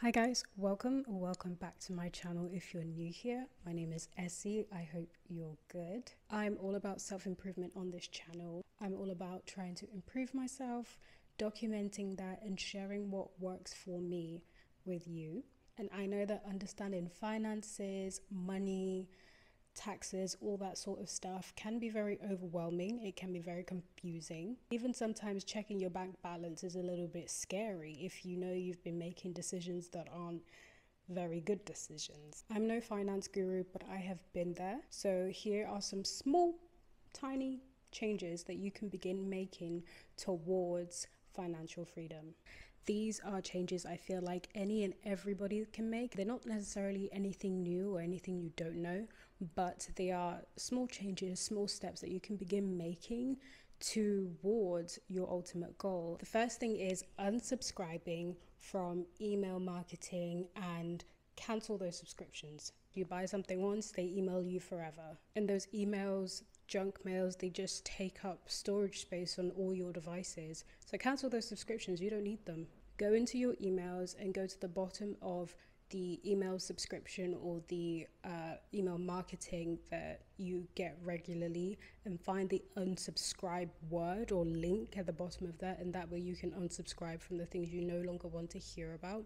Hi guys, welcome back to my channel. If you're new here, my name is Essie. I hope you're good. I'm all about self-improvement on this channel. I'm all about trying to improve myself, documenting that and sharing what works for me with you. And I know that understanding finances, money, taxes, all that sort of stuff can be very overwhelming. It can be very confusing. Even sometimes checking your bank balance is a little bit scary if you know you've been making decisions that aren't very good decisions. I'm no finance guru, but I have been there. So here are some small, tiny changes that you can begin making towards financial freedom. These are changes I feel like any and everybody can make. They're not necessarily anything new or anything you don't know, but they are small changes, small steps that you can begin making towards your ultimate goal. The first thing is unsubscribing from email marketing and cancel those subscriptions. You buy something once, they email you forever. And those emails, junk mails, they just take up storage space on all your devices. So cancel those subscriptions, you don't need them. Go into your emails and go to the bottom of the email subscription or the email marketing that you get regularly and find the unsubscribe word or link at the bottom of that, and that way you can unsubscribe from the things you no longer want to hear about.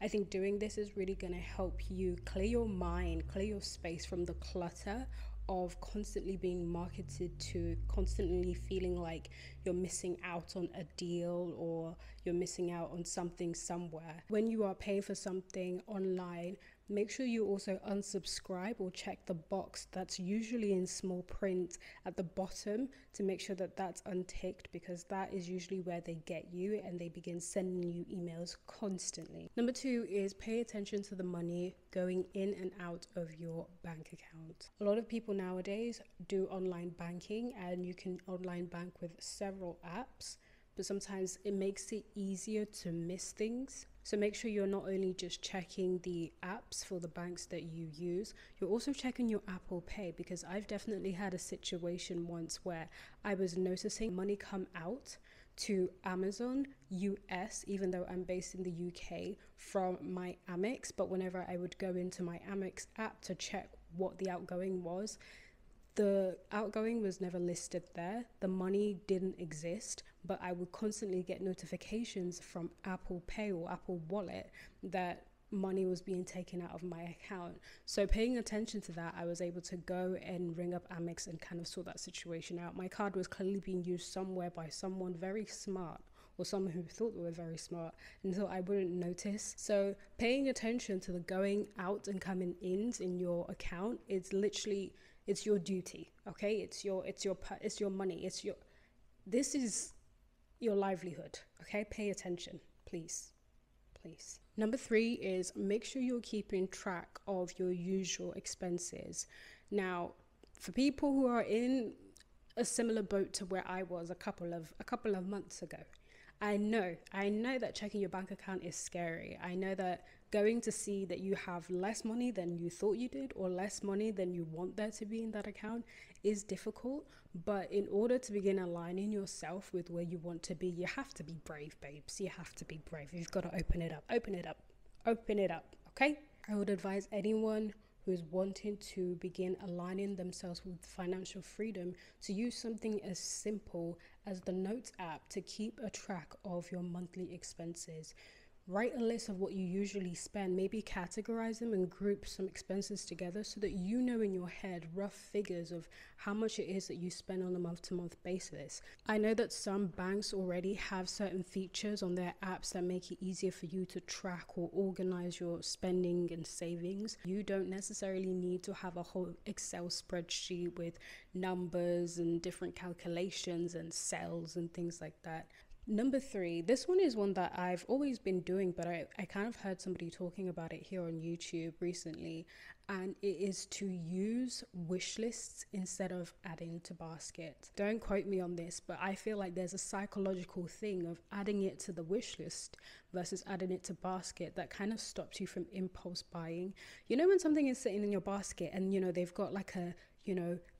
I think doing this is really going to help you clear your mind, clear your space from the clutter of constantly being marketed to, constantly feeling like you're missing out on a deal or you're missing out on something somewhere. When you are paying for something online, make sure you also unsubscribe or check the box that's usually in small print at the bottom to make sure that that's unticked, because that is usually where they get you and they begin sending you emails constantly. Number 2 is pay attention to the money going in and out of your bank account. A lot of people nowadays do online banking, and you can online bank with several apps, but sometimes it makes it easier to miss things. So make sure you're not only just checking the apps for the banks that you use, you're also checking your Apple Pay, because I've definitely had a situation once where I was noticing money come out to Amazon US, even though I'm based in the UK, from my Amex. But whenever I would go into my Amex app to check what the outgoing was, the outgoing was never listed there. The money didn't exist, but I would constantly get notifications from Apple Pay or Apple Wallet that money was being taken out of my account. So paying attention to that, I was able to go and ring up Amex and kind of sort that situation out. My card was clearly being used somewhere by someone very smart, or someone who thought they were very smart, until I wouldn't notice. So paying attention to the going out and coming ins in your account is literally, it's your duty. Okay, it's your money, this is your livelihood. Okay, pay attention, please. Number 3 is make sure you're keeping track of your usual expenses. Now, for people who are in a similar boat to where I was a couple of months ago, I know that checking your bank account is scary. I know that going to see that you have less money than you thought you did, or less money than you want there to be in that account, is difficult. But in order to begin aligning yourself with where you want to be, you have to be brave, babes. You have to be brave. You've got to open it up, okay? I would advise anyone who's wanting to begin aligning themselves with financial freedom to use something as simple as the Notes app to keep a track of your monthly expenses. Write a list of what you usually spend, maybe categorize them and group some expenses together so that you know in your head rough figures of how much it is that you spend on a month-to-month basis. I know that some banks already have certain features on their apps that make it easier for you to track or organize your spending and savings. You don't necessarily need to have a whole Excel spreadsheet with numbers and different calculations and cells and things like that. Number 3, this one is one that I've always been doing, but I kind of heard somebody talking about it here on YouTube recently, and it is to use wish lists instead of adding to basket. Don't quote me on this, but I feel like there's a psychological thing of adding it to the wish list versus adding it to basket that kind of stops you from impulse buying. You know, when something is sitting in your basket and they've got like a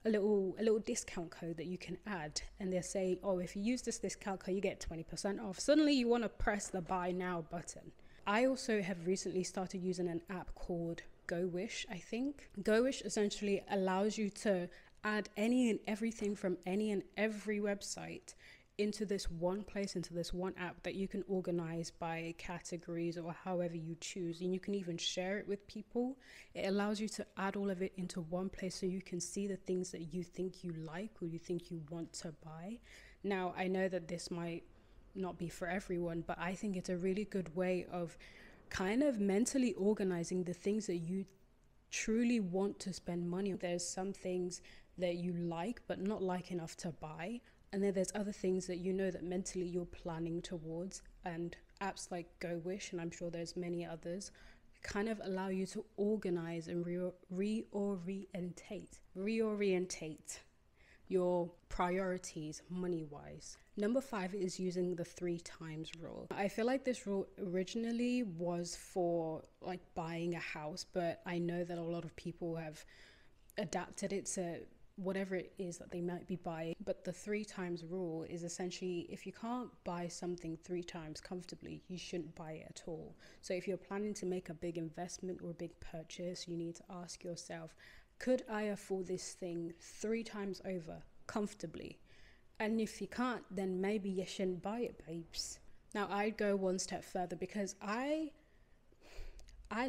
little discount code that you can add, and they say, oh, if you use this discount code you get 20% off. Suddenly you want to press the buy now button. I also have recently started using an app called GoWish, I think. GoWish essentially allows you to add any and everything from any and every website into this one place, into this one app that you can organize by categories or however you choose. And you can even share it with people. It allows you to add all of it into one place so you can see the things that you think you like or you think you want to buy. Now, I know that this might not be for everyone, but I think it's a really good way of kind of mentally organizing the things that you truly want to spend money on. There's some things that you like but not like enough to buy, and then there's other things that you know that mentally you're planning towards, and apps like GoWish, and I'm sure there's many others, kind of allow you to organize and reorientate your priorities money-wise. Number 5 is using the 3 times rule. I feel like this rule originally was for like buying a house, but I know that a lot of people have adapted it to whatever it is that they might be buying. But the 3 times rule is essentially, if you can't buy something 3 times comfortably, you shouldn't buy it at all. So if you're planning to make a big investment or a big purchase, you need to ask yourself, could I afford this thing 3 times over comfortably? And if you can't, then maybe you shouldn't buy it, babes. Now, I'd go one step further because I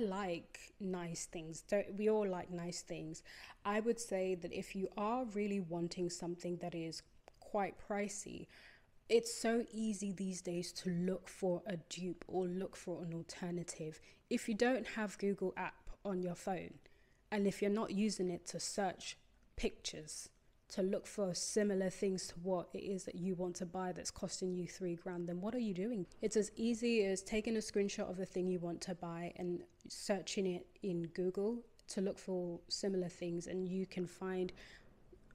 like nice things. We all like nice things. I would say that if you are really wanting something that is quite pricey, it's so easy these days to look for a dupe or look for an alternative. If you don't have Google app on your phone, and if you're not using it to search pictures, to look for similar things to what it is that you want to buy that's costing you $3,000, then what are you doing? It's as easy as taking a screenshot of the thing you want to buy and searching it in Google to look for similar things, and you can find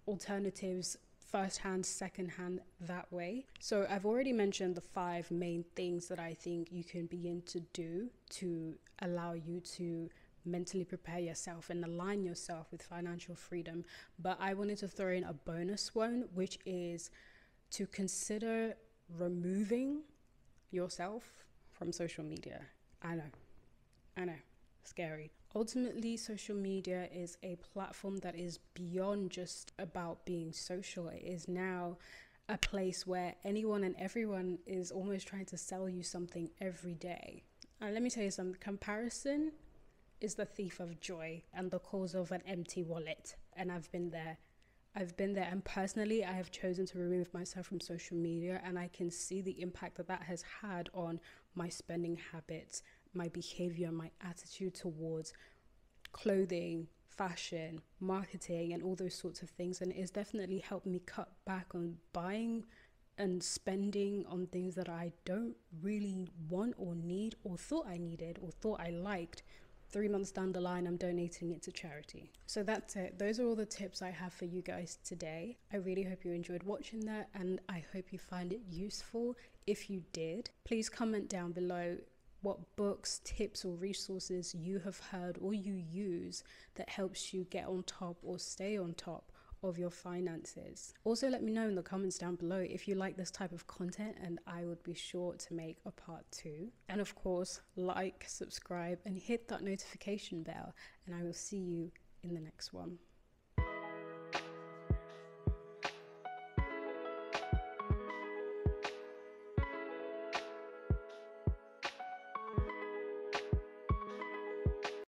alternatives firsthand, secondhand that way. So I've already mentioned the 5 main things that I think you can begin to do to allow you to mentally prepare yourself and align yourself with financial freedom. But I wanted to throw in a bonus one, which is to consider removing yourself from social media. I know, scary. Ultimately, social media is a platform that is beyond just about being social. It is now a place where anyone and everyone is almost trying to sell you something every day. And let me tell you something, comparison is the thief of joy and the cause of an empty wallet. And I've been there, and personally I have chosen to remove myself from social media, and I can see the impact that has had on my spending habits, my behavior, my attitude towards clothing, fashion, marketing, and all those sorts of things. And it has definitely helped me cut back on buying and spending on things that I don't really want or need or thought I needed or thought I liked. 3 months down the line, I'm donating it to charity. So that's it. Those are all the tips I have for you guys today. I really hope you enjoyed watching that, and I hope you find it useful. If you did, please comment down below what books, tips, or resources you have heard or you use that helps you get on top or stay on top of your finances. Also, let me know in the comments down below if you like this type of content, and I would be sure to make a part 2. And of course, like, subscribe, and hit that notification bell, and I will see you in the next one.